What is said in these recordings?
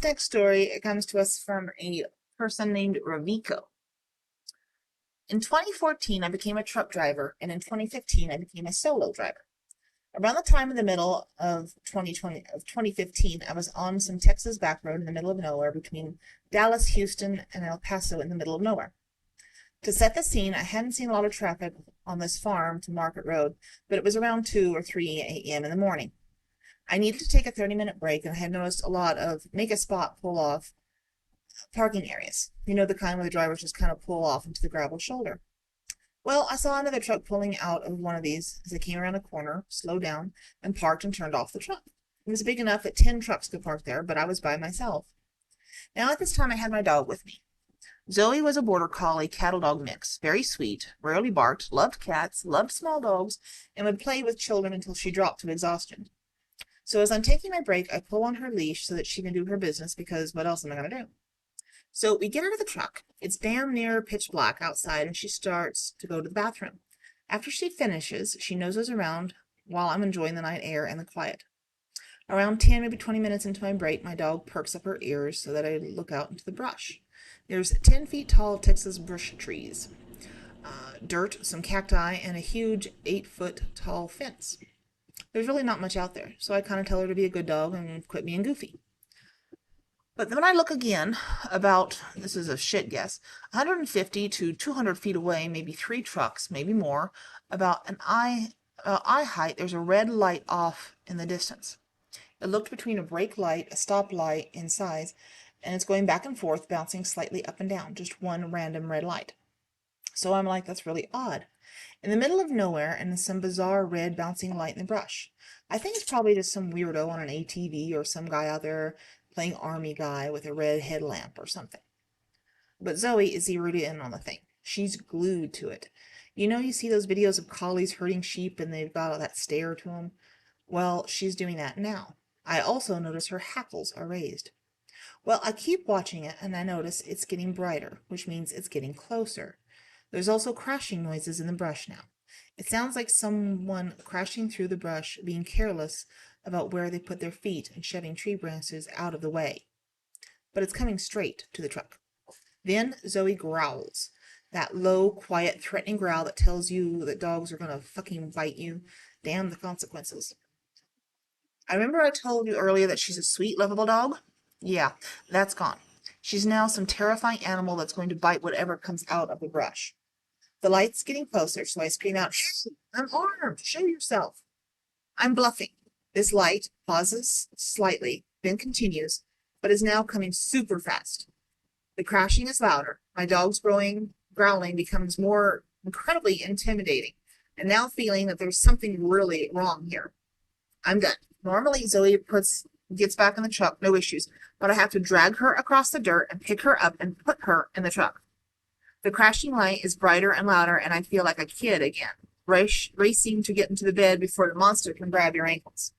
This next story comes to us from a person named Raviko. In 2014, I became a truck driver, and in 2015, I became a solo driver. Around the time in the middle of 2015, I was on some Texas back road in the middle of nowhere between Dallas, Houston, and El Paso in the middle of nowhere. To set the scene, I hadn't seen a lot of traffic on this farm to Market Road, but it was around 2 or 3 a.m. in the morning. I needed to take a 30-minute break, and I had noticed a lot of make a spot, pull off parking areas. You know, the kind where the drivers just kind of pull off into the gravel shoulder. Well, I saw another truck pulling out of one of these as I came around a corner, slowed down, and parked and turned off the truck. It was big enough that 10 trucks could park there, but I was by myself. Now, at this time, I had my dog with me. Zoe was a border collie cattle dog mix, very sweet, rarely barked, loved cats, loved small dogs, and would play with children until she dropped to exhaustion. So as I'm taking my break, I pull on her leash so that she can do her business, because what else am I going to do? So we get out of the truck. It's damn near pitch black outside, and she starts to go to the bathroom. After she finishes, she noses around while I'm enjoying the night air and the quiet. Around 10, maybe 20 minutes into my break, my dog perks up her ears so that I look out into the brush. There's 10 feet tall Texas bush trees, dirt, some cacti, and a huge 8-foot tall fence. There's really not much out there, so I kind of tell her to be a good dog and quit being goofy. But then when I look again, about, this is a shit guess, 150 to 200 feet away, maybe 3 trucks, maybe more, about an eye height, there's a red light off in the distance. It looked between a brake light, a stop light in size, and it's going back and forth, bouncing slightly up and down, just one random red light. So I'm like, that's really odd. In the middle of nowhere, and some bizarre red bouncing light in the brush. I think it's probably just some weirdo on an ATV or some guy out there playing army guy with a red headlamp or something. But Zoe is zeroed in on the thing. She's glued to it. You know, you see those videos of collies herding sheep and they've got that stare to them? Well, she's doing that now. I also notice her hackles are raised. Well, I keep watching it, and I notice it's getting brighter, which means it's getting closer. There's also crashing noises in the brush now. It sounds like someone crashing through the brush, being careless about where they put their feet and shoving tree branches out of the way. But it's coming straight to the truck. Then Zoe growls. That low, quiet, threatening growl that tells you that dogs are going to fucking bite you. Damn the consequences. I remember I told you earlier that she's a sweet, lovable dog? Yeah, that's gone. She's now some terrifying animal that's going to bite whatever comes out of the brush. The light's getting closer, so I scream out, "Hey, I'm armed! Show yourself!" I'm bluffing. This light pauses slightly, then continues, but is now coming super fast. The crashing is louder. My dog's growling becomes more incredibly intimidating, and now feeling that there's something really wrong here. I'm done. Normally, Zoe gets back in the truck, no issues, but I have to drag her across the dirt and pick her up and put her in the truck. The crashing light is brighter and louder, and I feel like a kid again, racing to get into the bed before the monster can grab your ankles.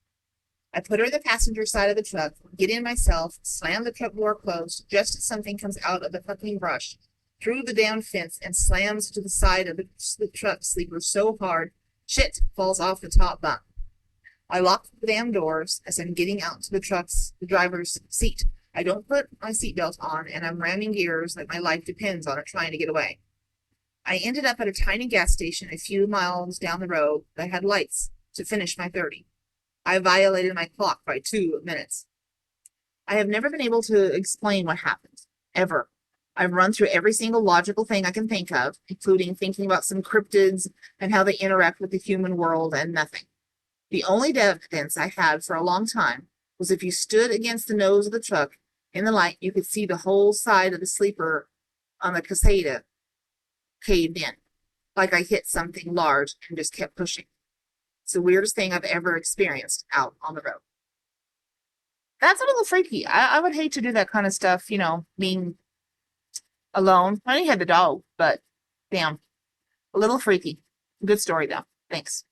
I put her in the passenger side of the truck, get in myself, slam the truck door closed, just as something comes out of the fucking brush, through the down fence, and slams to the side of the truck sleeper so hard, shit falls off the top bunk. I lock the damn doors as I'm getting out to the driver's seat. I don't put my seatbelt on, and I'm ramming gears like my life depends on it, trying to get away. I ended up at a tiny gas station a few miles down the road that had lights to finish my 30. I violated my clock by 2 minutes. I have never been able to explain what happened, ever. I've run through every single logical thing I can think of, including thinking about some cryptids and how they interact with the human world, and nothing. The only evidence I had for a long time was if you stood against the nose of the truck in the light, you could see the whole side of the sleeper on the caseta caved in, like I hit something large and just kept pushing. It's the weirdest thing I've ever experienced out on the road. That's a little freaky. I would hate to do that kind of stuff, being alone. I only had the dog, but damn, a little freaky. Good story, though. Thanks.